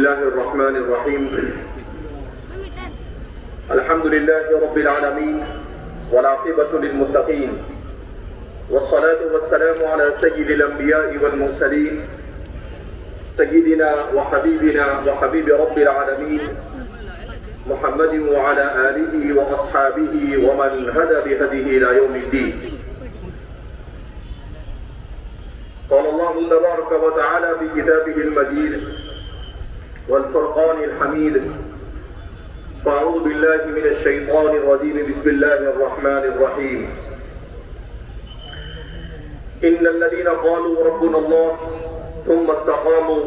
الله الرحمن الرحيم الحمد لله رب العالمين والعاقبة للمتقين والصلاة والسلام على سيد الأنبياء والمرسلين سيدنا وحبيبنا وحبيب رب العالمين محمد وعلى آله وأصحابه ومن هدى بهديه إلى يوم الدين. قال الله تبارك وتعالى في كتابه المجيد والفرقان الحميد: فأعوذ بالله من الشيطان الرجيم بسم الله الرحمن الرحيم. إن الذين قالوا ربنا الله ثم استقاموا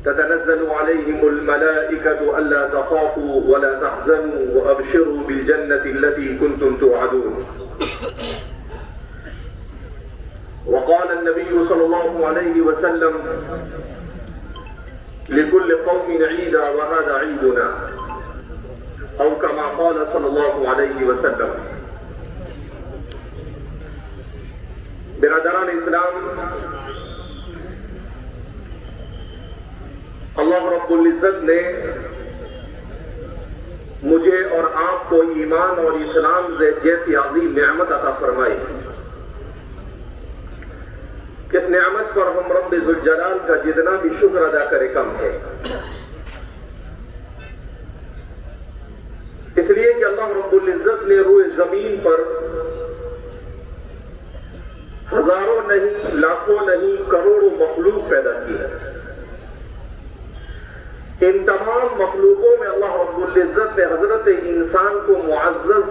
تتنزل عليهم الملائكة ألا تخافوا ولا تحزنوا وأبشروا بالجنة التي كنتم توعدون. وقال النبي صلى الله عليه وسلم: لكل قوم عيدا وهذا عيدنا، أو كما قال صلى الله عليه وسلم. برادران اسلام، اللہ رب العزت نے مجھے اور آپ کو ایمان اور اسلام جیسی عظیم نعمت عطا فرمائی. اس نعمت پر ہم رب ذوالجلال کا جتنا بھی شکر ادا کرے کم ہے، اس لیے کہ اللہ رب العزت نے روئے زمین پر ہزاروں نہیں، لاکھوں نہیں، کروڑوں مخلوق پیدا کی ہے. ان تمام مخلوقوں میں اللہ رب العزت نے حضرت انسان کو معزز،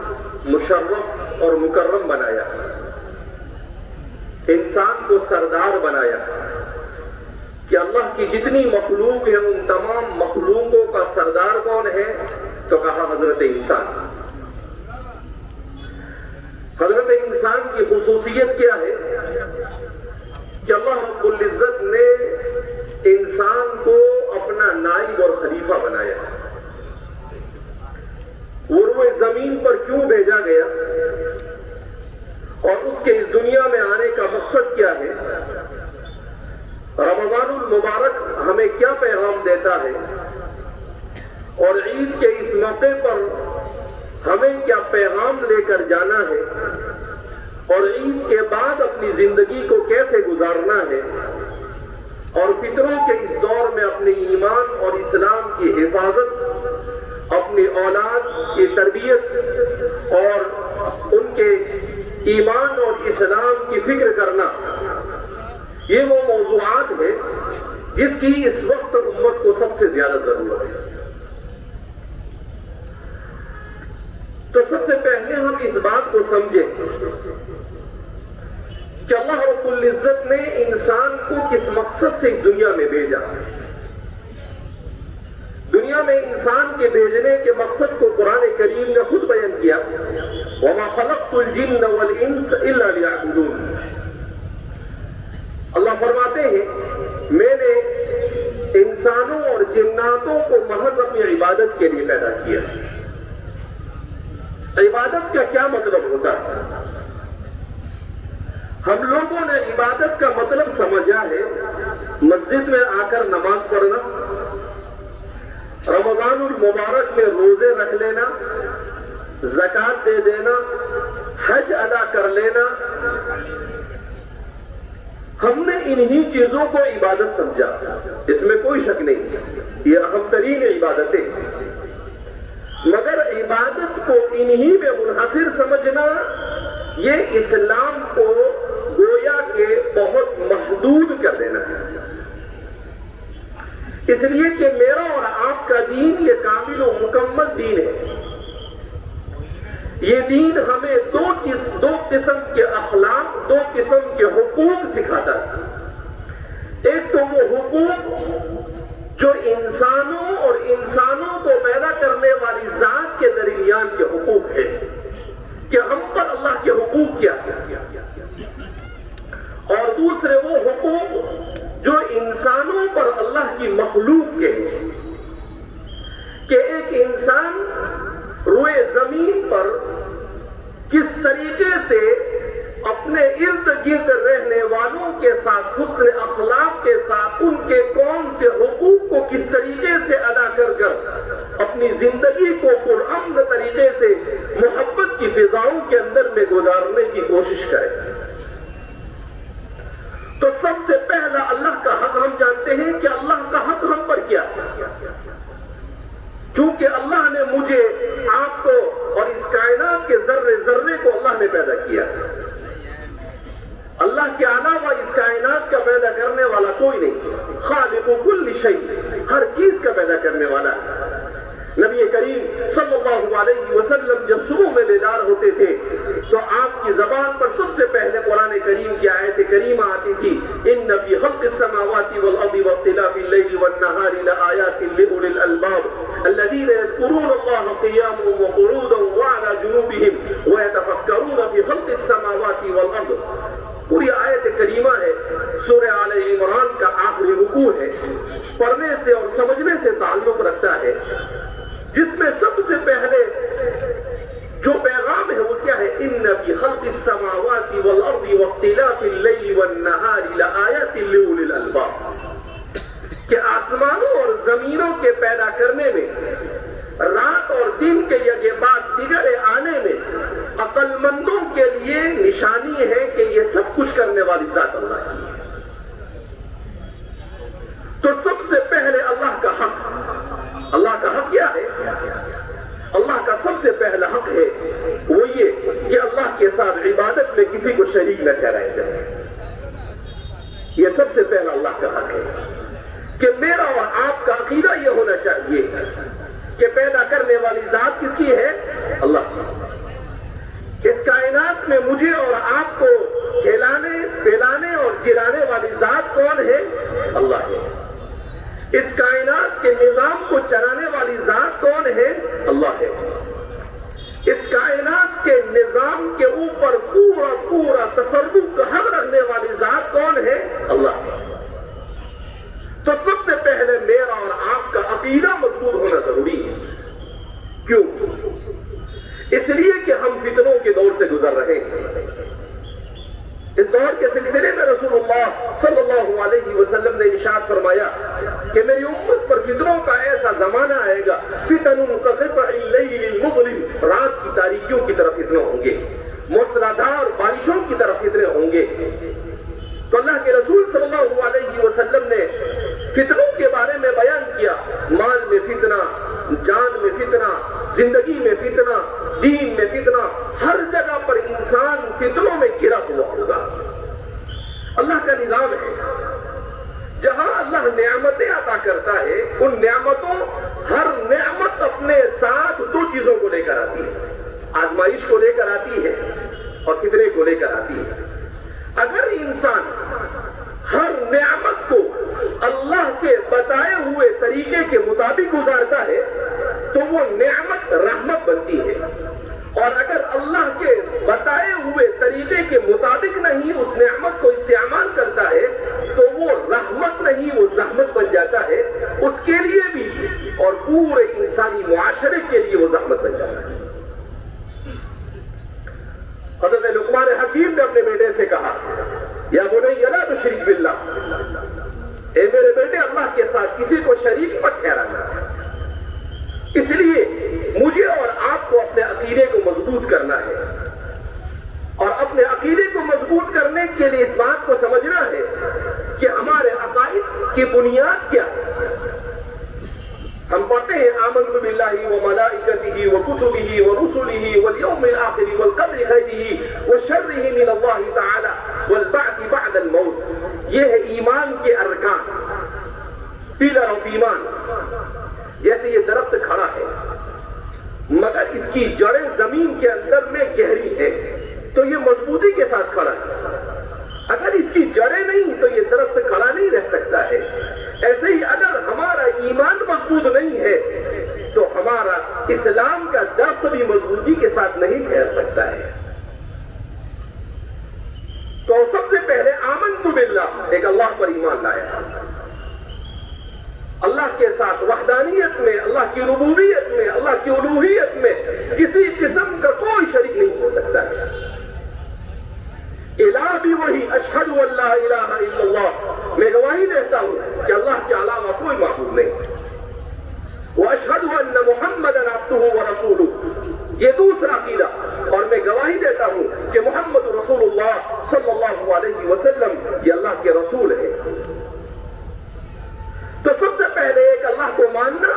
مشرف اور مکرم بنایا، انسان کو سردار بنایا کہ اللہ کی جتنی مخلوق ہیں ان تمام مخلوقوں کا سردار کون ہے؟ تو کہا حضرت انسان. حضرت انسان کی خصوصیت کیا ہے کہ اللہ رب العزت نے انسان کو اپنا نائب اور خلیفہ بنایا. وہ روئے زمین پر کیوں بھیجا گیا اور اس کے اس دنیا میں آنے کا مقصد کیا ہے؟ رمضان المبارک ہمیں کیا پیغام دیتا ہے اور عید کے اس موقع پر ہمیں کیا پیغام لے کر جانا ہے اور عید کے بعد اپنی زندگی کو کیسے گزارنا ہے اور فطروں کے اس دور میں اپنے ایمان اور اسلام کی حفاظت، اپنی اولاد کی تربیت اور ان کے ایمان اور اسلام کی فکر کرنا، یہ وہ موضوعات ہیں جس کی اس وقت امت کو سب سے زیادہ ضرورت ہے. تو سب سے پہلے ہم اس بات کو سمجھیں کہ اللہ رب العزت نے انسان کو کس مقصد سے اس دنیا میں بھیجا. دنیا میں انسان کے بھیجنے کے مقصد کو قرآن کریم نے خود بیان کیا: وَمَا خَلَقْتُ الْجِنَّ وَالْإِنسَ إِلَّا لِيَعْبُدُونِ. اللہ فرماتے ہیں میں نے انسانوں اور جناتوں کو محض اپنی عبادت کے لیے پیدا کیا. عبادت کا کیا مطلب ہوتا ہے؟ ہم لوگوں نے عبادت کا مطلب سمجھا ہے مسجد میں آ کر نماز پڑھنا، رمضان المبارک میں روزے رکھ لینا، زکوٰۃ دے دینا، حج ادا کر لینا. ہم نے انہی چیزوں کو عبادت سمجھا، اس میں کوئی شک نہیں، یہ اہم ترین عبادتیں. مگر عبادت کو انہی میں منحصر سمجھنا یہ اسلام کو گویا کہ بہت محدود کر دینا ہے. اس لیے کہ میرا اور آپ کا دین یہ کامل و مکمل دین ہے. یہ دین ہمیں دو قسم کے اخلاق، دو قسم کے حقوق سکھاتا ہے. ایک تو وہ حقوق جو انسانوں اور انسانوں کو پیدا کرنے والی ذات کے درمیان کے حقوق ہے کہ ہم پر اللہ کے حقوق کیا ہے، اور دوسرے وہ حقوق جو انسانوں پر اللہ کی مخلوق کے کہ ایک انسان روئے زمین پر کس طریقے سے اپنے ارد گرد رہنے والوں کے ساتھ حسن اخلاق کے ساتھ ان کے کون سے حقوق کو کس طریقے سے ادا کر کر اپنی زندگی کو پرامن طریقے سے محبت کی فضاؤں کے اندر میں گزارنے کی کوشش کرے. تو سب سے پہلا اللہ کا حق ہم جانتے ہیں کہ اللہ کا حق ہم پر کیا ہے. چونکہ اللہ نے مجھے آپ کو اور اس کائنات کے ذرے ذرے کو اللہ نے پیدا کیا. اللہ کے علاوہ اس کائنات کا پیدا کرنے والا کوئی نہیں. خالق کل شیء، ہر چیز کا پیدا کرنے والا ہے. نبی کریم صلی اللہ علیہ وسلم جب صبح میں بیدار ہوتے تھے تو آپ کی زبان پر سب سے پہلے قرآن کریم کی آیت کریمہ آتی تھی، ان فی خلق السماوات والارض واختلاف اللیل والنہار لآیات لأولی الالباب الذین یذکرون اللہ قیاما وقعودا وعلی جنوبہم ویتفکرون فی خلق السماوات والارض. پوری آیت کریمہ ہے، سورہ آل عمران کا آخری رکوع ہے، پڑھنے سے اور سمجھنے سے تعلق رکھتا ہے، جس میں سب سے پہلے جو پیغام ہے وہ کیا ہے؟ ان فی خلق السماوات والارض واختلاف اللیل والنہار لآیات لأولی الالباب، کہ آسمانوں اور زمینوں کے پیدا کرنے میں، رات اور دن کے یکے بعد دیگرے آنے میں عقل مندوں کے لیے نشانی ہے کہ یہ سب کچھ کرنے والی ذات اللہ کی ہے. تو سب سے پہلے اللہ کا حق، اللہ کا حق کیا ہے؟ اللہ کا سب سے پہلا حق ہے وہ یہ کہ اللہ کے ساتھ عبادت میں کسی کو شریک نہ ٹھہرایا جائے. یہ سب سے پہلا اللہ کا حق ہے کہ میرا اور آپ کا عقیدہ یہ ہونا چاہیے کہ پیدا کرنے والی ذات کس کی ہے؟ اللہ کی. اس کائنات میں مجھے اور آپ کو کھلانے پلانے اور جلانے والی ذات کون ہے؟ اللہ ہے. اس کائنات کے نظام کو چلانے والی ذات کون ہے؟ اللہ ہے. اس کائنات کے نظام کے اوپر پورا پورا تصرف کا حق رکھنے والی ذات کون ہے؟ اللہ ہے. تو سب سے پہلے میرا اور آپ کا عقیدہ مضبوط ہونا ضروری ہے. کیوں؟ اس لیے کہ ہم فتنوں کے دور سے گزر رہے ہیں. اس دور کے سلسلے میں رسول اللہ صلی اللہ علیہ وسلم نے ارشاد فرمایا کہ میری امت پر فتنوں کا ایسا زمانہ آئے گا، فتن کقطع اللیل المظلم، رات کی تاریکیوں کی طرف فتنے ہوں گے، موسلادھار بارشوں کی طرف فتنے ہوں گے. تو اللہ کے رسول صلی اللہ علیہ وسلم نے فتنوں کے بارے میں بیان کیا، مال میں فتنہ، جان میں فتنہ، زندگی میں فتنہ، دین میں فتنہ، ہر جگہ پر انسان فتنوں میں گھرا ہوا ہوگا. اللہ کا نظام ہے، جہاں اللہ نعمتیں عطا کرتا ہے ان نعمتوں، ہر نعمت اپنے ساتھ دو چیزوں کو لے کر آتی ہے، آزمائش کو لے کر آتی ہے اور فتنے کو لے کر آتی ہے. اگر انسان ہر نعمت کو اللہ کے بتائے ہوئے طریقے کے مطابق گزارتا ہے تو وہ نعمت رحمت بنتی ہے، اور اگر اللہ کے بتائے ہوئے طریقے کے مطابق نہیں اس نعمت کو استعمال کرتا ہے تو وہ رحمت نہیں، وہ زحمت بن جاتا ہے اس کے لیے بھی اور پورے انسانی معاشرے کے لیے وہ زحمت بن جاتا ہے. حضرت لقمان حکیم نے اپنے بیٹے سے کہا، یا بنی لا تشرک باللہ، اے میرے بیٹے اللہ کے ساتھ کسی کو شریک مت ٹھہرانا. اس لیے مجھے اور آپ کو اپنے عقیدے کو مضبوط کرنا ہے، اور اپنے عقیدے کو مضبوط کرنے کے لیے اس بات کو سمجھنا ہے کہ ہمارے عقائد کی بنیاد کیا ہے. ہم پڑھتے ہیں آمنت باللہ وملائکتہ وکتبہ ورسلہ والیوم الآخر والقدر خیرہ وشرہ من اللہ تعالی والبعث بعد الموت. یہ ہے ایمان کے ارکان، پلر آف ایمان. جیسے یہ درخت کھڑا ہے مگر اس کی جڑیں زمین کے اندر میں گہری ہے تو یہ مضبوطی کے ساتھ کھڑا ہے. اگر اس کی جڑیں نہیں تو یہ درخت کھڑا نہیں رہ سکتا ہے. ایسے ہی اگر ہمارا ایمان مضبوط نہیں ہے تو ہمارا اسلام کا درخت بھی مضبوطی کے ساتھ نہیں ٹھہر سکتا ہے. تو سب سے پہلے آمنت باللہ، ایک اللہ پر ایمان لایا، اللہ کے ساتھ وحدانیت میں، اللہ کی ربوبیت میں، اللہ کی الوہیت میں کسی قسم کا کوئی شریک نہیں ہو سکتا ہے. الہ بھی وہی، اشہد ان لا الہ الا اللہ، میں گواہی دیتا ہوں کہ اللہ کے علاوہ کوئی معبود نہیں، واشہد ان محمدا عبدہ ورسولہ، یہ دوسرا عقیدہ، اور میں گواہی دیتا ہوں کہ محمد رسول اللہ صلی اللہ علیہ وسلم یہ اللہ کے رسول ہے۔ تو سب سے پہلے ایک اللہ کو ماننا،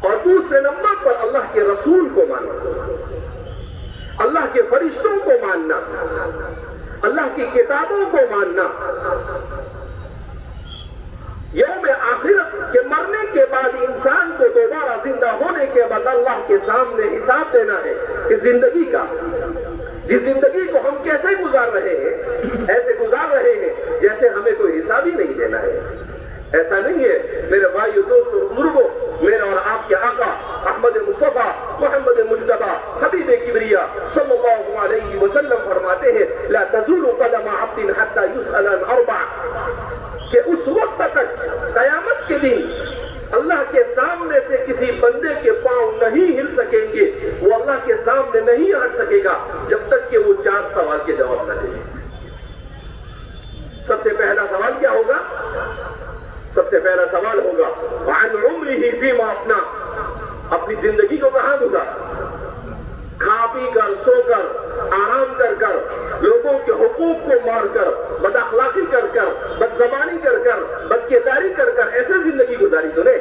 اور دوسرے نمبر پر اللہ کے رسول کو ماننا، اللہ کے فرشتوں کو ماننا، اللہ کی کتابوں کو ماننا، یوم آخرت کے مرنے کے بعد انسان کو دوبارہ زندہ ہونے کے بعد اللہ کے سامنے حساب دینا ہے کہ زندگی کا، جس زندگی کو ہم کیسے گزار رہے ہیں، ایسے گزار رہے ہیں جیسے ہمیں کوئی حساب ہی نہیں دینا ہے۔ ایسا نہیں ہے میرے بھائیو، دوستو، بزرگوں، میرا اور آپ کے آقا احمد مصطفیٰ محمد مجتبیٰ حبیب کبریا صلی اللہ علیہ وسلم فرماتے ہیں لا تزول قدم عبد حتى يسأل عن اربع، کہ اس وقت تک قیامت کے دن اللہ کے سامنے سے کسی بندے کے پاؤں نہیں ہل سکیں گے، وہ اللہ کے سامنے نہیں ہٹ سکے گا جب تک کہ وہ 4 سوال کے جواب نہ دے۔ سب سے پہلا سوال کیا ہوگا؟ سب سے پہلا سوال ہوگا وعن عمره فيما افنى، اپنی زندگی کو کہاں گزارا؟ کھا پی کر، سو کر، آرام کر کر، لوگوں کے حقوق کو مار کر، بد اخلاقی کر کر، بد زبانی کر کر، بد کرداری کر کر، ایسے زندگی گزاری تو نے؟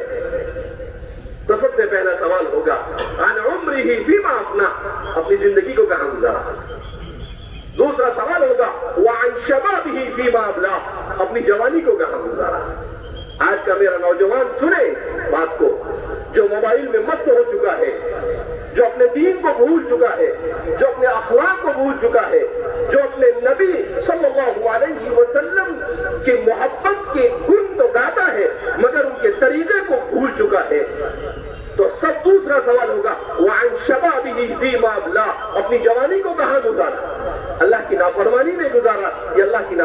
تو سب سے پہلا سوال ہوگا عن عمره فيما افنى، اپنی زندگی کو کہاں گزارا؟ دوسرا سوال ہوگا وعن شبابه فيما ابلى، اپنی جوانی کو کہاں گزارا؟ آج کا میرا نوجوان سنے بات کو، جو موبائل میں مست ہو چکا ہے، جو اپنے دین کو بھول چکا ہے، جو اپنے اخلاق کو بھول چکا ہے، جو اپنے نبی صلی اللہ علیہ وسلم کی محبت کے گن تو گاتا ہے مگر ان کے طریقے کو بھول چکا ہے، تو سب دوسرا سوال ہوگا وعن شبابہ فیما ابلی، اپنی جوانی کو کہاں گزارا؟ اللہ کی نافرمانی میں گزارا یا اللہ کی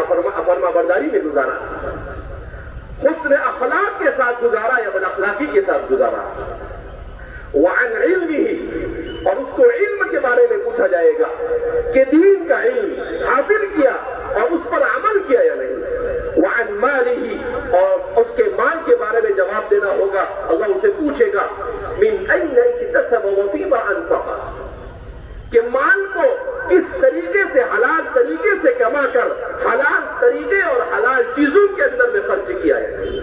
فرما برداری میں گزارا؟ حسن اخلاق کے ساتھ گزارا یا بد اخلاقی کے ساتھ گزارا؟ وعن علمہ، اور اس کو علم کے بارے میں پوچھا جائے گا کہ دین کا علم حاصل کیا اور اس پر عمل کیا یا نہیں؟ وعن مالہ، اور اس کے مال کے بارے میں جواب دینا ہوگا، اللہ اسے پوچھے گا من این اکتسب وفیما انفق، کہ مال کو کس طریقے سے، حلال طریقے سے کما کر حلال طریقے اور حلال چیزوں کے اندر میں خرچ کیا ہے۔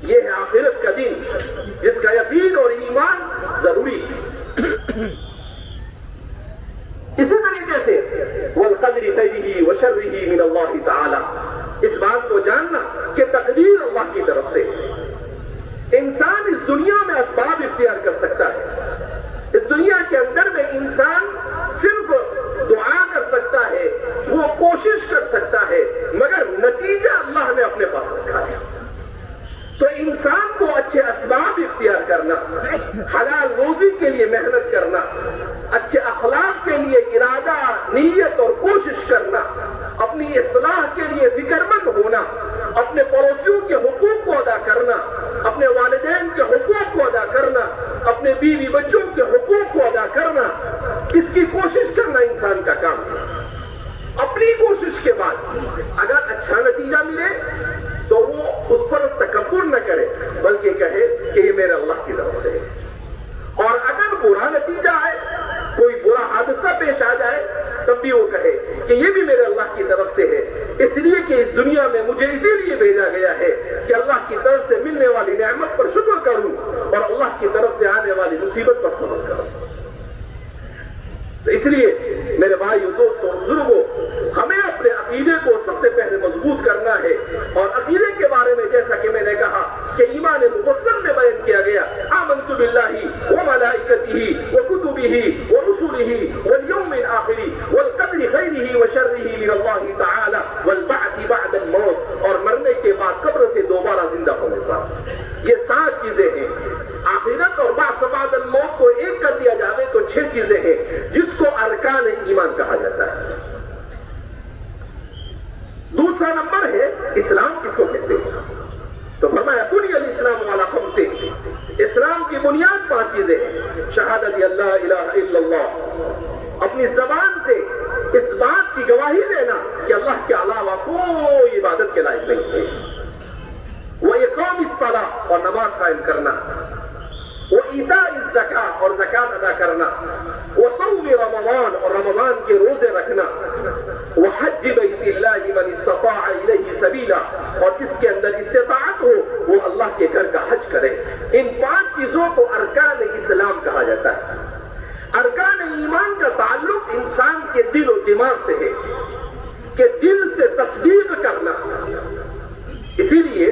یہ ہے آخرت کا دن جس کا یقین اور ایمان ضروری ہے۔ اسی طریقے سے والقدر خیرہ وشرہ من اللہ تعالی، اس بات کو جاننا کہ تقدیر اللہ کی طرف سے، انسان اس دنیا میں اسباب اختیار کر سکتا ہے، اس دنیا کے اندر میں انسان صرف دعا کر سکتا ہے، وہ کوشش کر سکتا ہے، مگر نتیجہ اللہ نے اپنے پاس رکھا ہے۔ تو انسان کو اچھے اسباب اختیار کرنا، حلال روزی کے لیے محنت کرنا، اچھے اخلاق کے لیے ارادہ، نیت اور کوشش کرنا، اپنی اصلاح کے لیے فکرمند ہونا، اپنے پڑوسیوں کے حقوق کو ادا کرنا، اپنے والدین کے حقوق کو ادا کرنا، اپنے بیوی بچوں کے حقوق کو ادا کرنا، اس کی کوشش کرنا انسان کا کام ہے۔ اپنی کوشش کے بعد اگر اچھا نتیجہ ملے تو وہ اس پر تکبر نہ کرے، بلکہ کہے کہ یہ میرے اللہ کی طرف سے ہے، اور اگر برا نتیجہ آئے، کوئی برا حادثہ پیش آ جائے، تب بھی وہ کہے کہ یہ بھی میرے اللہ کی طرف سے ہے، اس لیے کہ اس دنیا میں مجھے اسی لیے بھیجا گیا ہے کہ اللہ کی طرف سے ملنے والی نعمت پر شکر کروں اور اللہ کی طرف سے آنے والی مصیبت پر صبر کروں۔ تو اس لیے میرے بھائیو، دوستوں، بزرگوں، ہمیں اپنے عقیدے کو سب سے پہلے مضبوط کرنا ہے، اور عقیدے کے بارے میں جیسا کہ میں نے کہا کہ ایمان مفصل میں بیان کیا گیا، آمنت باللہ وملائکتہ وکتبہ ورسلہ والیوم الآخر والقدر خیرہ وشرہ من اللہ تعالی والبعث بعد الموت، اور مرنے کے بعد قبر سے دوبارہ زندہ ہونے پر۔ یہ 7 چیزیں ہیں۔ آخرت اور بعث بعد الموت کو ایک کر دیا جائے تو 6 چیزیں ہیں، جس کو ارکان ایمان کہا جاتا ہے۔ دوسرا نمبر ہے اسلام کس کو کہتے ہیں؟ تو فرمایا بنی الاسلام علی 5، اسلام کی بنیاد 5 چیزیں ہیں۔ شہادت اللہ الہ الا اللہ، اپنی زبان سے اس بات کی گواہی دینا کہ اللہ کے علاوہ کوئی عبادت کے لائق نہیں ہے، وَإِقَامِ الصَّلَاةِ اور نماز قائم کرنا، وَإِيتَاءِ الزَّكَاةِ اور زکات ادا کرنا، وَصَوْمِ رمضان اور رمضان کے روزے رکھنا، وَحَجِّ بَيْتِ اللَّهِ مَنِ اسْتَطَاعَ إِلَيْهِ سَبِيلًا اور جس کے اندر استطاعت ہو وہ اللہ کے گھر کا حج کرے۔ ان 5 چیزوں کو ارکان اسلام کہا جاتا ہے۔ ارکان ایمان کا تعلق انسان کے دل و دماغ سے ہے کہ دل سے تصدیق کرنا۔ اسی لیے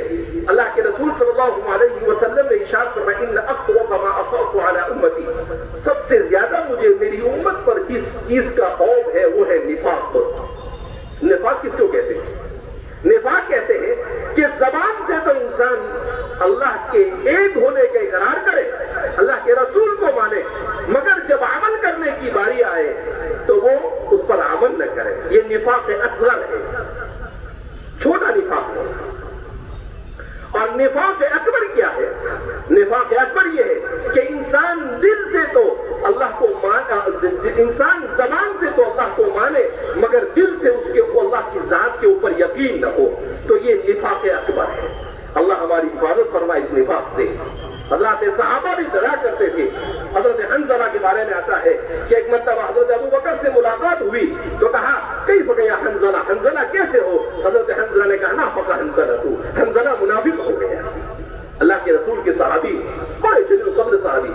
اللہ کے رسول صلی اللہ علیہ وسلم نے ارشاد فرمایا ان اخوف ما اخاف علی امتی، سب سے زیادہ مجھے میری امت پر جس چیز کا خوف ہے وہ ہے نفاق۔ نفاق کس کو کہتے ہیں؟ نفاق کہتے ہیں کہ زبان سے تو انسان اللہ کے ایک ہونے کا اقرار کرے، اللہ کے رسول کو مانے، مگر جب عمل کرنے کی باری آئے تو وہ اس پر عمل نہ کرے۔ یہ نفاق اصغر ہے، چھوٹا نفاق ہے۔ اور نفاق اکبر کیا ہے؟ نفاق اکبر یہ ہے کہ انسان دل سے تو اللہ کو انسان زبان سے تو اللہ کو مانے مگر دل سے اس کے اللہ کی ذات کے اوپر یقین نہ ہو، تو یہ نفاق اکبر ہے۔ اللہ ہماری حفاظت فرمائے اس نفاق سے۔ حضرات صحابہ بھی ڈرا کرتے تھے۔ حضرت حنظلہ کے بارے میں آتا ہے کہ ایک مرتبہ حضرت ابو بکر سے ملاقات ہوئی تو کہا کیف یا حنظلہ، حنظلہ کیسے ہو؟ حضرت حنظلہ نے کہا نافق حنظلہ تو، حنظلہ منافق ہو گیا۔ اللہ کے رسول کے صحابی بڑے جلیل القدر صحابی،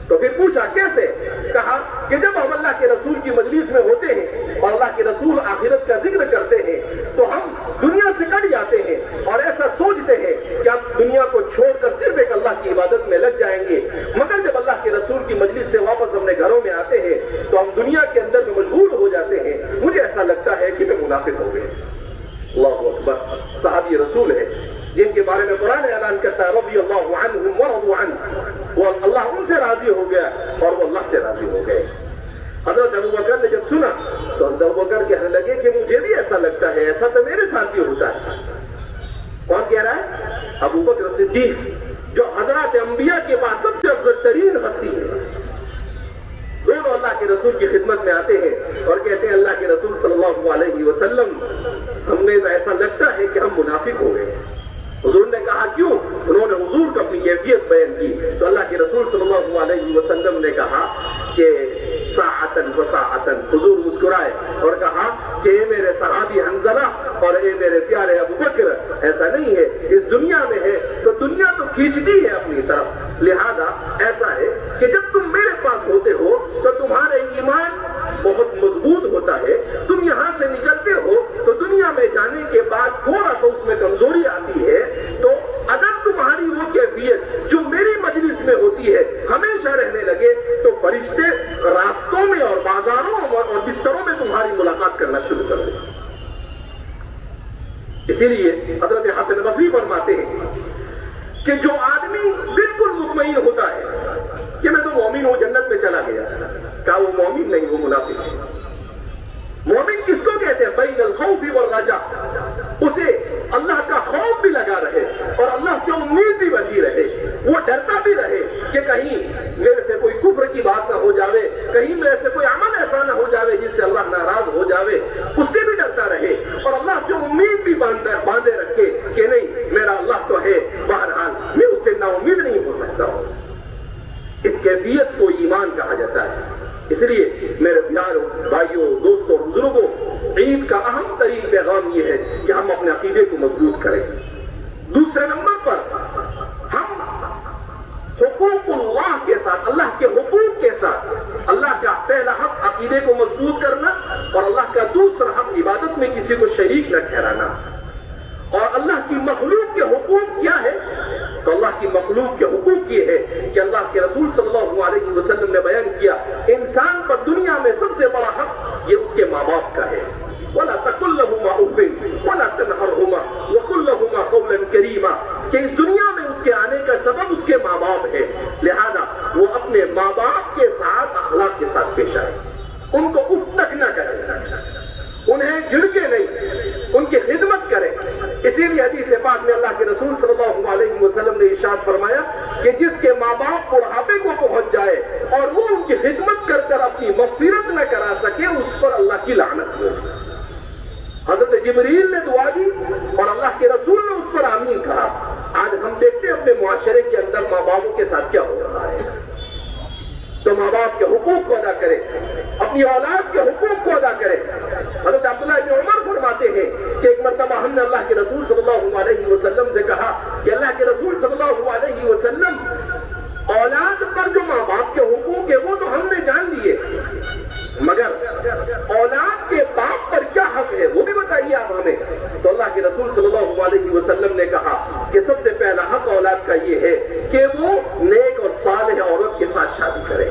تو پھر پوچھا کیسے؟ کہا کہ جب ہم اللہ کے رسول کی مجلس میں ہوتے ہیں اور اللہ کے رسول آخرت کا ذکر کرتے ہیں تو ہم دنیا سے کٹ جاتے ہیں اور ایسا سوچتے ہیں کہ ہم دنیا کو چھوڑ کر صرف ایک اللہ کی عبادت میں لگ جائیں گے، مگر جب اللہ کے رسول کی مجلس سے واپس اپنے گھروں میں آتے ہیں تو ہم دنیا کے اندر میں مشغول ہو جاتے ہیں، مجھے ایسا لگتا ہے کہ میں منافق ہو گئے۔ اللہ اکبر، صحابی رسول ہے جن کے بارے میں قرآن اعلان کرتا ہے رضی اللہ عنہم ورضوا عنہ، وہ اللہ ان سے راضی ہو گیا اور وہ اللہ سے راضی ہو گئے۔ حضرت ابو بکر نے جب سنا تو حضرت ابو بکر کہنے لگے کہ مجھے بھی ایسا لگتا ہے، ایسا تو میرے ساتھ بھی ہوتا ہے۔ کون کہہ رہا ہے؟ ابو بکر صدیق، جو حضرات انبیاء کے پاس سب سے افضل ترین ہستی ہے۔ دونوں اللہ کے رسول کی خدمت میں آتے ہیں اور کہتے ہیں اللہ کے رسول صلی اللہ علیہ وسلم ہمیں ایسا لگتا ہے کہ ہم منافق ہو گئے۔ حضور نے کہا کیوں؟ انہوں نے حضور کو اپنی کیفیت بیان کی تو اللہ کے رسول صلی اللہ علیہ وسلم نے کہا کہ ساعتن و ساعتن، حضور مسکرائے اور کہا کہ اے میرے صحابی حنظلہ اور اے میرے پیارے ابو بکر، ایسا نہیں ہے، اس دنیا میں ہے تو دنیا تو کھینچتی ہے اپنی طرف، لہذا ایسا ہے کہ جب تم میرے پاس ہوتے ہو تو تمہارے ایمان بہت مضبوط ہوتا ہے، تم یہاں سے نکلتے ہو تو دنیا میں جانے کے بعد تھوڑا سا اس میں کمزوری آتی ہے، تو اگر تمہاری وہ کیفیت جو میری مجلس میں ہوتی ہے ہمیشہ رہنے لگے تو فرشتے راستوں میں اور بازاروں اور بستروں میں تمہاری ملاقات کرنا شروع کر دیں۔ اسی لیے حضرت حسن بصری فرماتے ہیں کہ جو آدمی بالکل مطمئن ہوتا ہے کہ میں تو مومن ہوں، جنت میں چلا گیا، کہا وہ مومن نہیں، وہ منافق ہے۔ مومن کس کو کہتے ہیں؟ بین الخوف والرجاء، اسے اللہ کا خوف بھی لگا رہے اور اللہ سے امید بھی بندی رہے، وہ ڈرتا بھی رہے کہ کہیں میرے سے کوئی کفر کی بات نہ ہو جاوے، کہیں میرے سے کوئی عمل ایسا نہ ہو جاوے جس سے اللہ ناراض ہو جاوے، اس سے بھی ڈرتا رہے اور اللہ سے امید بھی باندھے رکھے کہ نہیں میرا اللہ تو ہے، بہرحال میں اس سے نا امید نہیں ہو سکتا ہوں۔ اس کیفیت کو ایمان کہا جاتا ہے۔ اس لیے میرے پیاروں، بھائیوں، دوستوں، بزرگوں، عید کا اہم ترین پیغام یہ ہے کہ ہم اپنے عقیدے کو مضبوط کریں۔ دوسرے نمبر پر ہم حقوق اللہ کے ساتھ، اللہ کے حقوق کے ساتھ، اللہ کا پہلا حق عقیدے کو مضبوط کرنا اور اللہ کا دوسرا حق عبادت میں کسی کو شریک نہ ٹھہرانا۔ اور اللہ کی مخلوق کے حقوق کیا ہے؟ تو اللہ کی مخلوق کے حقوق یہ ہے کہ اللہ کے رسول صلی اللہ علیہ وسلم نے بیان کیا انسان پر دنیا میں سب سے بڑا حق یہ اس کے ماں باپ کا ہے۔ وَلَا تَقُلْ لَهُمَا أُفٍّ وَلَا تَنْهَرْهُمَا وَقُلْ لَهُمَا قَوْلًا كَرِيمًا، کہ اس دنیا میں اس کے آنے کا سبب اس کے ماں باپ ہے، لہذا وہ اپنے ماں باپ کے ساتھ اخلاق کے ساتھ پیش آئے، ان کو اف تک نہ کرے، انہیں جھڑکے نہیں، ان کی خدمت کرے۔ اسی لیے حدیث پاک میں اللہ کے رسول صلی اللہ علیہ وسلم نے ارشاد فرمایا کہ جس کے ماں باپ بڑھاپے کو پہنچ جائے اور وہ ان کی خدمت کر کر اپنی مغفرت نہ کرا سکے اس پر اللہ کی لعنت ہو۔ حضرت جبریل نے دعا دی اور اللہ کے رسول نے اس پر آمین کہا۔ آج ہم دیکھتے ہیں اپنے معاشرے کے اندر ماں باپوں کے ساتھ کیا ہو رہا ہے۔ تو ماں باپ کے حقوق کو ادا کرے، اپنی اولاد کے حقوق کو ادا کرے۔ حضرت عبداللہ بن عمر فرماتے ہیں کہ ایک مرتبہ ہم نے اللہ کے رسول صلی اللہ علیہ وسلم سے کہا کہ اللہ کے رسول صلی اللہ علیہ وسلم، اولاد پر جو ماں باپ کے حقوق ہے وہ تو ہم نے جان لیے، مگر اولاد کے باپ پر کیا حق ہے وہ بھی بتائیے آپ ہمیں۔ تو اللہ کے رسول صلی اللہ علیہ وسلم نے کہا کہ سب سے پہلا حق اولاد کا یہ ہے کہ وہ نیک اور صالح عورت کے ساتھ شادی کرے۔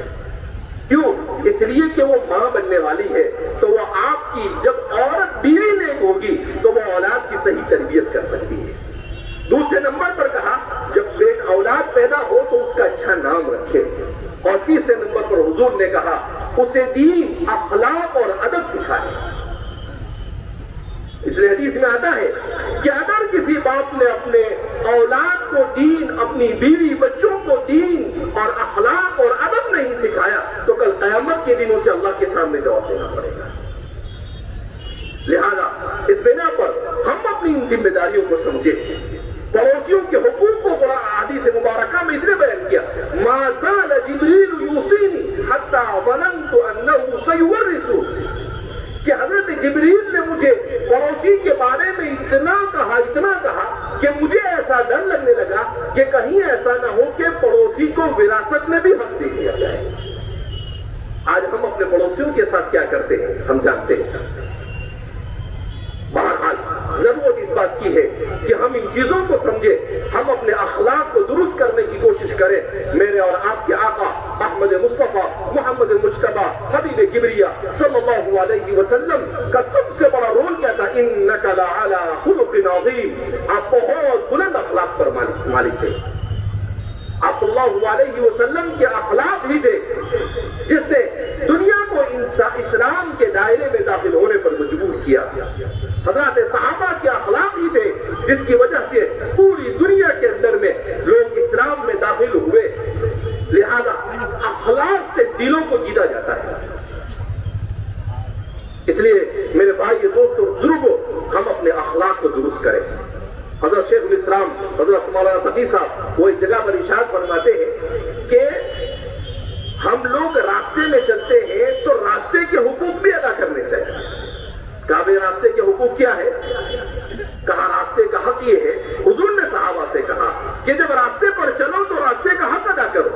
کیوں؟ اس لیے کہ وہ ماں بننے والی ہے، تو وہ آپ کی جب عورت بیوی نیک ہوگی تو وہ اولاد کی صحیح تربیت کر سکتی ہے۔ دوسرے نمبر پر کہا جب اولاد پیدا ہو تو اس کا اچھا نام رکھے، اور تیسرے نمبر پر حضور نے کہا اسے دین، اخلاق اور ادب سکھائے۔ اس لیے حدیث میں آتا ہے کہ اگر کسی باپ نے اپنے اولاد کو دین، اپنی بیوی بچوں کو دین اور اخلاق اور ادب نہیں سکھایا تو کل قیامت کے دن اسے اللہ کے سامنے جواب دینا پڑے گا۔ لہذا اس بنا پر ہم اپنی ان ذمہ داریوں کو سمجھیں۔ پڑوسیوں کے حقوق کو قرآن حدیث مبارکہ میں اتنے بیان کیا، ما زال جبریل یوصینی حتی ظننت انہ سیورث، کہ حضرت جبریل نے مجھے پڑوسی کے بارے میں اتنا کہا کہ مجھے ایسا ڈر لگنے لگا کہ کہیں ایسا نہ ہو کہ پڑوسی کو وراثت میں بھی حق دے دیا جائے۔ آج ہم اپنے پڑوسیوں کے ساتھ کیا کرتے ہیں ہم جانتے ہیں۔ بہرحال ضرورت اس بات کی ہے کہ ہم ان چیزوں کو سمجھیں، ہم اپنے اخلاق کو درست کرنے کی کوشش کریں۔ میرے اور آپ کے آقا احمد مصطفیٰ محمد المجتبیٰ حبیب کبریہ صلی اللہ علیہ وسلم کا سب سے بڑا رول کیا تھا؟ انک لعلی خلق عظیم، آپ بہت بلند اخلاق پر مالک تھے۔ آپ صلی اللہ علیہ وسلم کے اخلاق ہی تھے جس نے دنیا کو اسلام کے دائرے میں داخل ہونے پر مجبور کیا۔ حضرات صحابہ کے اخلاق ہی تھے جس کی وجہ سے پوری دنیا کے اندر میں لوگ اسلام میں داخل ہوئے۔ لہذا اخلاق سے دلوں کو جیتا جاتا ہے۔ اس لیے میرے بھائی دوستو بزرگوں، ہم اپنے اخلاق کو درست کریں۔ حضرت شیخ الاسلام حضرت مولانا تقی صاحب وہ ایک جگہ پر ارشاد فرماتے ہیں کہ ہم لوگ راستے میں چلتے ہیں تو راستے کے حقوق بھی ادا کرنے چاہیے۔ کہا بھئی راستے کے حقوق کیا ہے؟ کہا راستے کا حق یہ ہے، حضور نے صحابہ سے کہا کہ جب راستے پر چلو تو راستے کا حق ادا کرو۔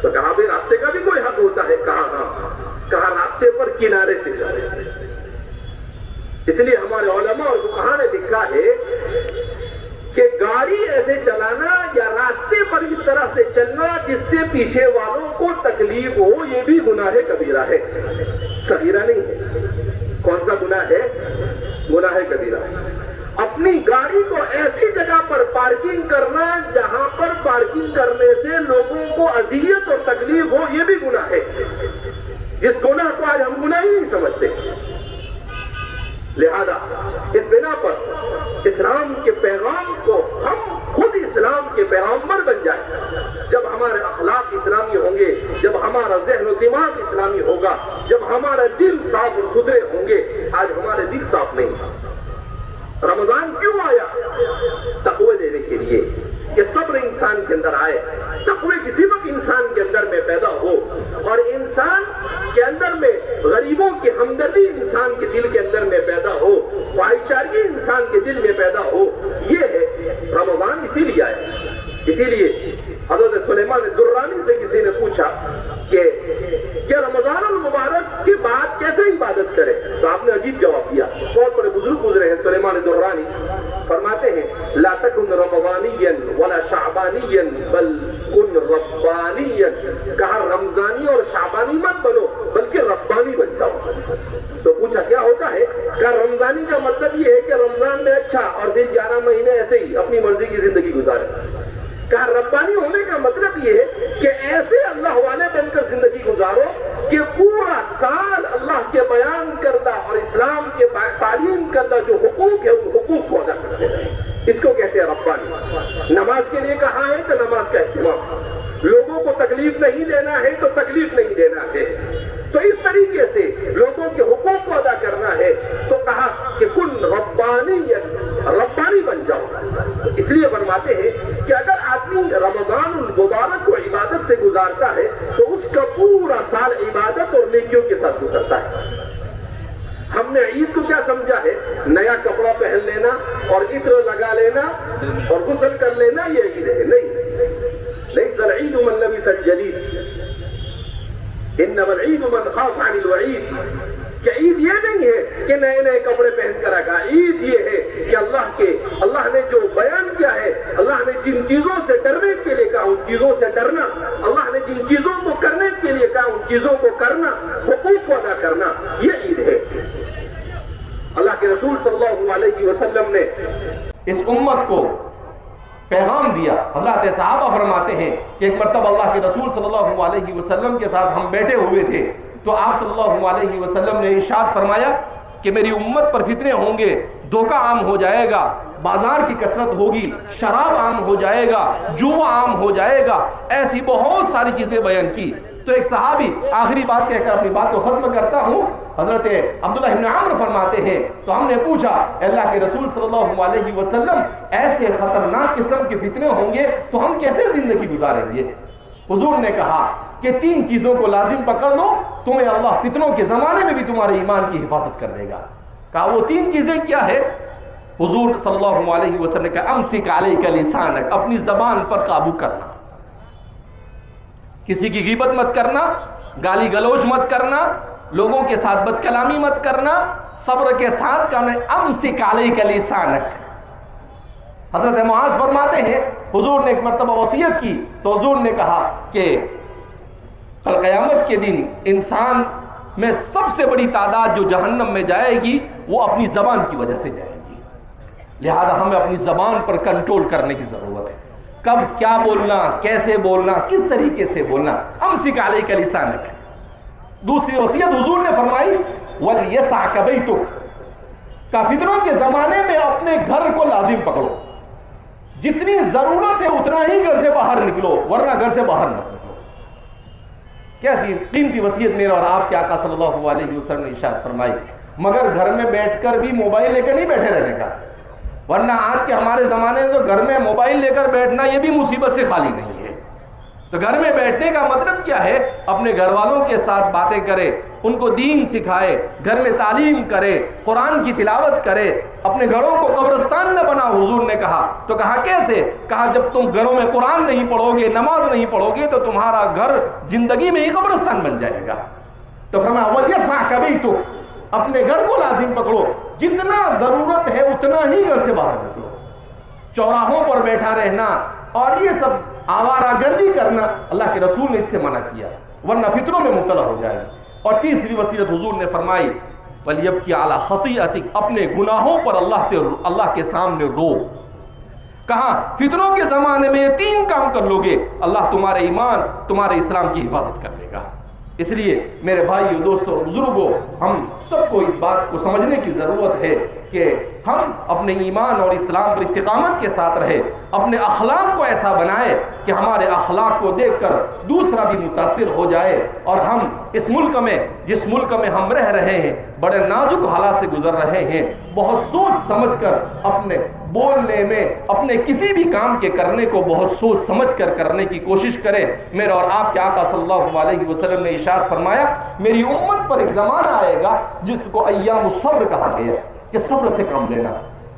تو کہا بھئی راستے کا بھی کوئی حق ہوتا ہے؟ کہا ہاں۔ کہا راستے پر کنارے سے چلے۔ اس لیے ہمارے علماء اور فقہاء نے لکھا ہے کہ گاڑی ایسے چلانا یا راستے پر اس طرح سے چلنا جس سے پیچھے والوں کو تکلیف ہو، یہ بھی گناہ کبیرہ ہے، صغیرہ نہیں ہے۔ کون سا گناہ ہے؟ گناہ کبیرہ۔ اپنی گاڑی کو ایسی جگہ پر پارکنگ کرنا جہاں پر پارکنگ کرنے سے لوگوں کو اذیت اور تکلیف ہو، یہ بھی گناہ ہے، جس گناہ کو آج ہم گناہ ہی نہیں سمجھتے۔ لہذا اس بنا پر اسلام کے پیغام کو ہم خود اسلام کے پیغامبر بن جائیں۔ جب ہمارے اخلاق اسلامی ہوں گے، جب ہمارا ذہن و دماغ اسلامی ہوگا، جب ہمارا دل صاف اور ستھرے ہوں گے۔ آج ہمارے دل صاف نہیں۔ رمضان کیوں آیا؟ تقوی دینے کے لیے کہ صبر انسان کے اندر آئے۔ تقوی کسی وقت انسان کے اندر میں پیدا ہو اور انسان کے اندر میں غریبوں کی ہمدردی انسان کے دل کے اندر میں پیدا ہو، بھائی چارگی انسان کے دل میں پیدا ہو، یہ ہے رمضان۔ اسی لیے آئے۔ اسی لیے حضرت سلیمان درانی سے کسی نے پوچھا کہ کیا رمضان المبارک کے بعد کیسے عبادت کرے؟ تو آپ نے عجیب جواب دیا۔ بہت بڑے بزرگ گزرے ہیں سلیمان درانی، فرماتے ہیں لا تکن رمضانیا ولا شعبانیا بل کن ربانیا، کہا رمضانی اور شعبانی مت بنو بلکہ ربانی بن جاؤ۔ تو پوچھا کیا ہوتا ہے؟ کہا رمضانی کا مطلب یہ ہے کہ رمضان میں اچھا اور پھر 11 مہینے ایسے ہی اپنی مرضی کی زندگی گزارے۔ کہا ربانی ہونے کا مطلب یہ ہے کہ ایسے اللہ والے بن کر زندگی گزارو کہ پورا سال اللہ کے بیان کردہ اور اسلام کے تعلیم کردہ جو حقوق ہے ان حقوق کو ادا کرتے رہے۔ اس کو کہتے ہیں ربانی۔ نماز کے لیے کہا ہے تو نماز کا اہتمام، لوگوں کو تکلیف نہیں دینا ہے تو تکلیف نہیں دینا ہے، تو اس طریقے سے لوگوں کے حقوق کو ادا کرنا ہے، تو کہا کہ کن ربانی بن جاؤ۔ اس لیے فرماتے ہیں کہ اگر آدمی رمضان المبارک کو عبادت سے گزارتا ہے تو اس کا پورا سال عبادت اور نیکیوں کے ساتھ گزرتا ہے۔ ہم نے عید کو کیا سمجھا ہے؟ نیا کپڑا پہن لینا اور عطر لگا لینا اور غسل کر لینا، یہ عید ہے؟ نہیں، ليس العيد من لبس الجديد انما العيد من خاف عن الوعيد۔ کہ عید یہ نہیں ہے کہ نئے نئے کپڑے پہن کر آگا، عید یہ ہے کہ اللہ نے جو بیان کیا ہے، اللہ نے جن چیزوں سے ڈرنے کے لیے کہا ان چیزوں سے ڈرنا، اللہ نے جن چیزوں کو کرنے کے لیے کہا ان چیزوں کو کرنا، حقوق کو ادا کرنا، یہ عید ہے۔ اللہ کے رسول صلی اللہ علیہ وسلم نے اس امت کو پیغام دیا۔ حضرات صحابہ فرماتے ہیں کہ ایک مرتبہ اللہ کے رسول صلی اللہ علیہ وسلم کے ساتھ ہم بیٹھے ہوئے تھے، تو آپ صلی اللہ علیہ وسلم نے ارشاد فرمایا کہ میری امت پر فتنے ہوں گے، دھوکہ عام ہو جائے گا، بازار کی کثرت ہوگی، شراب عام ہو جائے گا، جوا عام ہو جائے گا، ایسی بہت ساری چیزیں بیان کی۔ تو ایک صحابی آخری بات کہہ کر اپنی بات کو ختم کرتا ہوں، حضرت عبداللہ بن عمرو فرماتے ہیں تو ہم نے پوچھا اللہ کے رسول صلی اللہ علیہ وسلم ایسے خطرناک قسم کے فتنے ہوں گے تو ہم کیسے زندگی گزاریں گے؟ حضور نے کہا کہ 3 چیزوں کو لازم پکڑ لو، تمہیں اللہ فتنوں کے زمانے میں بھی تمہارے ایمان کی حفاظت کر دے گا۔ کہا وہ 3 چیزیں کیا ہے؟ حضور صلی اللہ علیہ وسلم نے کہا امسک علیک لسانک، اپنی زبان پر قابو کرنا، کسی کی غیبت مت کرنا، گالی گلوچ مت کرنا، لوگوں کے ساتھ بد کلامی مت کرنا، صبر کے ساتھ کرنا۔ امسک علیک لسانک۔ حضرت معاذ فرماتے ہیں حضور نے ایک مرتبہ وصیت کی تو حضور نے کہا کہ کل قیامت کے دن انسان میں سب سے بڑی تعداد جو جہنم میں جائے گی وہ اپنی زبان کی وجہ سے جائے گی، لہذا ہمیں اپنی زبان پر کنٹرول کرنے کی ضرورت ہے۔ کب کیا بولنا، کیسے بولنا، کس طریقے سے بولنا۔ امسک علیک لسانک۔ دوسری وصیت حضور نے فرمائی وَلْيَسْعَكَ بَيْتُكَ، کہ فتنوں کے زمانے میں اپنے گھر کو لازم پکڑو، جتنی ضرورت ہے اتنا ہی گھر سے باہر نکلو، ورنہ گھر سے باہر نہ نکلو۔ کیسی قیمتی وصیت میرے اور آپ کے آقا صلی اللہ علیہ وسلم نے ارشاد فرمائی۔ مگر گھر میں بیٹھ کر بھی موبائل لے کر نہیں بیٹھے رہنے کا، ورنہ آج کے ہمارے زمانے میں تو گھر میں موبائل لے کر بیٹھنا یہ بھی مصیبت سے خالی نہیں ہے۔ تو گھر میں بیٹھنے کا مطلب کیا ہے؟ اپنے گھر والوں کے ساتھ باتیں کرے، ان کو دین سکھائے، گھر میں تعلیم کرے، قرآن کی تلاوت کرے، اپنے گھروں کو قبرستان نہ بنا۔ حضور نے کہا تو کہا کیسے؟ کہا جب تم گھروں میں قرآن نہیں پڑھو گے، نماز نہیں پڑھو گے تو تمہارا گھر زندگی میں ہی قبرستان بن جائے گا۔ تو فرمایا وَلْيَسْعَكَ بَيْتُكَ، اپنے گھر کو لازم پکڑو، جتنا ضرورت ہے اتنا ہی گھر سے باہر نکلو۔ چوراہوں پر بیٹھا رہنا اور یہ سب آوارہ گردی کرنا اللہ کے رسول نے اس سے منع کیا، ورنہ فتنوں میں مبتلا ہو جائے گا۔ اور تیسری وصیت حضور نے فرمائی وَلْيَبْكِ عَلَى خَطِيئَتِكَ، اپنے گناہوں پر اللہ کے سامنے رو۔ کہا فتنوں کے زمانے میں یہ 3 کام کر لو گے اللہ تمہارے ایمان، تمہارے اسلام کی حفاظت کر لے گا۔ اس لیے میرے بھائیو، دوستو، بزرگوں، ہم سب کو اس بات کو سمجھنے کی ضرورت ہے کہ ہم اپنے ایمان اور اسلام پر استقامت کے ساتھ رہے، اپنے اخلاق کو ایسا بنائے کہ ہمارے اخلاق کو دیکھ کر دوسرا بھی متاثر ہو جائے، اور ہم اس ملک میں، جس ملک میں ہم رہ رہے ہیں، بڑے نازک حالات سے گزر رہے ہیں، بہت سوچ سمجھ کر اپنے بولنے میں، اپنے کسی بھی کام کے کرنے کو بہت سوچ سمجھ کر کرنے کی کوشش کریں۔ میرا اور آپ کے آقا صلی اللہ علیہ وسلم نے ارشاد فرمایا میری امت پر ایک زمانہ آئے گا جس کو ایام الصبر کہا گیا، کہ صبر سے کام لینا،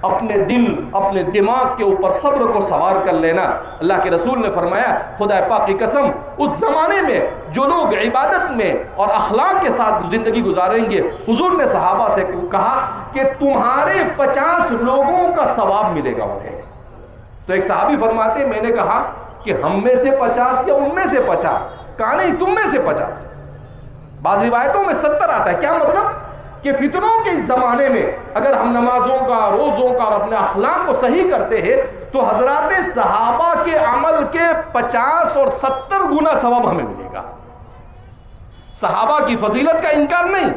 اپنے دل، اپنے دماغ کے اوپر صبر کو سوار کر لینا۔ اللہ کے رسول نے فرمایا خدا پاک کی قسم، اس زمانے میں جو لوگ عبادت میں اور اخلاق کے ساتھ زندگی گزاریں گے، حضور نے صحابہ سے کہا کہ تمہارے 50 لوگوں کا ثواب ملے گا انہیں۔ تو ایک صحابی فرماتے میں نے کہا کہ ہم میں سے 50 یا ان میں سے 50؟ کہا نہیں، تم میں سے 50۔ بعض روایتوں میں 70 آتا ہے۔ کیا مطلب؟ کہ فتنوں کے اس زمانے میں اگر ہم نمازوں کا، روزوں کا اور اپنے اخلاق کو صحیح کرتے ہیں تو حضرات صحابہ کے عمل کے 50 اور 70 گنا ثواب ہمیں ملے گا۔ صحابہ کی فضیلت کا انکار نہیں،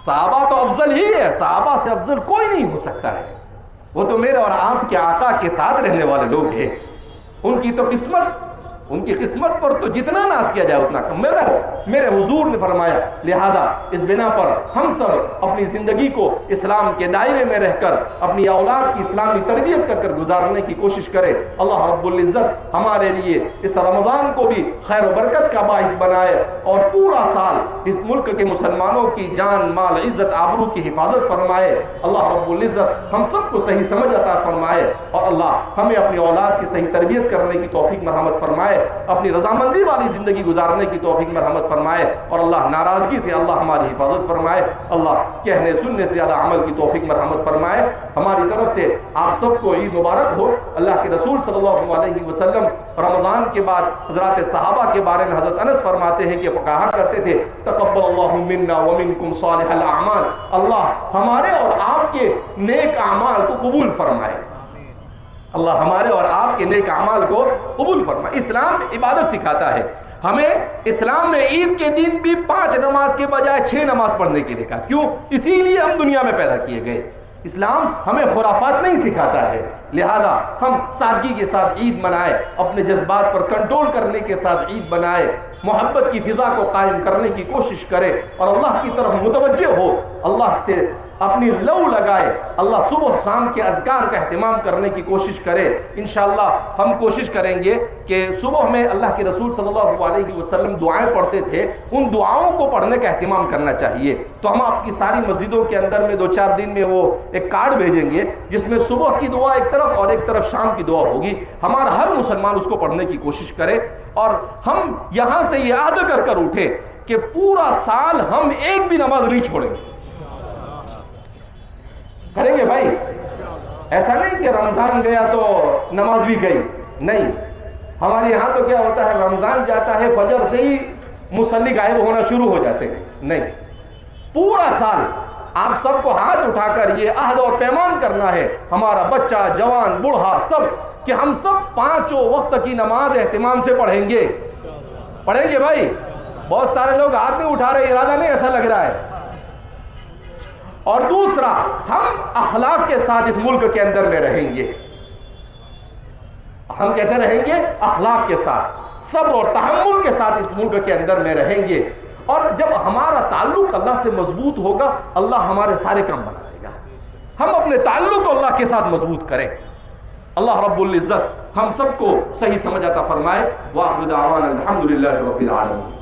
صحابہ تو افضل ہی ہے، صحابہ سے افضل کوئی نہیں ہو سکتا ہے، وہ تو میرے اور آپ کے آقا کے ساتھ رہنے والے لوگ ہیں۔ ان کی تو قسمت، ان کی قسمت پر تو جتنا ناز کیا جائے اتنا کم، مگر میرے حضور نے فرمایا لہذا اس بنا پر ہم سب اپنی زندگی کو اسلام کے دائرے میں رہ کر اپنی اولاد کی اسلامی تربیت کر گزارنے کی کوشش کرے۔ اللہ رب العزت ہمارے لیے اس رمضان کو بھی خیر و برکت کا باعث بنائے اور پورا سال اس ملک کے مسلمانوں کی جان مال عزت آبرو کی حفاظت فرمائے۔ اللہ رب العزت ہم سب کو صحیح سمجھ عطا فرمائے اور اللہ ہمیں اپنی اولاد کی صحیح تربیت کرنے کی توفیق مرحمت فرمائے، اپنی رضامندی والی زندگی گزارنے کی توفیق مرحمت فرمائے اور اللہ ناراضگی سے اللہ ہماری حفاظت فرمائے۔ اللہ کہنے سننے سے زیادہ عمل کی توفیق مرحمت فرمائے۔ ہماری طرف سے آپ سب کو عید مبارک ہو۔ اللہ کے رسول صلی اللہ علیہ وسلم رمضان کے بعد حضرات صحابہ کے بارے میں حضرت انس فرماتے ہیں کہ کہا کرتے تھے تقبل اللہ منا ومنکم صالح الاعمال، اللہ ہمارے اور آپ کے نیک اعمال کو قبول فرمائے، اللہ ہمارے اور آپ کے نیک اعمال کو قبول فرمائے۔ اسلام عبادت سکھاتا ہے ہمیں۔ اسلام نے عید کے دن بھی 5 نماز کے بجائے 6 نماز پڑھنے کے لیے کہا، کیوں؟ اسی لیے ہم دنیا میں پیدا کیے گئے۔ اسلام ہمیں خرافات نہیں سکھاتا ہے، لہذا ہم سادگی کے ساتھ عید منائے، اپنے جذبات پر کنٹرول کرنے کے ساتھ عید منائے، محبت کی فضا کو قائم کرنے کی کوشش کرے اور اللہ کی طرف متوجہ ہو، اللہ سے اپنی لو لگائے، اللہ صبح شام کے اذکار کا اہتمام کرنے کی کوشش کرے۔ انشاءاللہ ہم کوشش کریں گے کہ صبح میں اللہ کے رسول صلی اللہ علیہ وسلم دعائیں پڑھتے تھے، ان دعاؤں کو پڑھنے کا اہتمام کرنا چاہیے۔ تو ہم آپ کی ساری مسجدوں کے اندر میں 2-4 دن میں وہ ایک کارڈ بھیجیں گے جس میں صبح کی دعا ایک طرف اور ایک طرف شام کی دعا ہوگی۔ ہمارا ہر مسلمان اس کو پڑھنے کی کوشش کرے اور ہم یہاں سے یہ عہد کر کر اٹھے کہ پورا سال ہم ایک بھی نماز نہیں چھوڑیں گے۔ کریں گے بھائی؟ ایسا نہیں کہ رمضان گیا تو نماز بھی گئی، نہیں۔ ہمارے یہاں تو کیا ہوتا ہے، رمضان جاتا ہے فجر سے ہی مصلی غائب ہونا شروع ہو جاتے ہیں، نہیں۔ پورا سال آپ سب کو ہاتھ اٹھا کر یہ عہد اور پیمان کرنا ہے، ہمارا بچہ جوان بوڑھا سب، کہ ہم سب 5 وقت کی نماز اہتمام سے پڑھیں گے۔ پڑھیں گے بھائی؟ بہت سارے لوگ ہاتھ نہیں اٹھا رہے، ارادہ نہیں ایسا لگ رہا ہے۔ اور دوسرا، ہم اخلاق کے ساتھ اس ملک کے اندر میں رہیں گے۔ ہم کیسے رہیں گے؟ اخلاق کے ساتھ، صبر اور تحمل کے ساتھ اس ملک کے اندر میں رہیں گے۔ اور جب ہمارا تعلق اللہ سے مضبوط ہوگا، اللہ ہمارے سارے کام بنا دے گا۔ ہم اپنے تعلق کو اللہ کے ساتھ مضبوط کریں۔ اللہ رب العزت ہم سب کو صحیح سمجھ عطا فرمائے۔ وآخر دعوانا الحمدللہ رب العالمین۔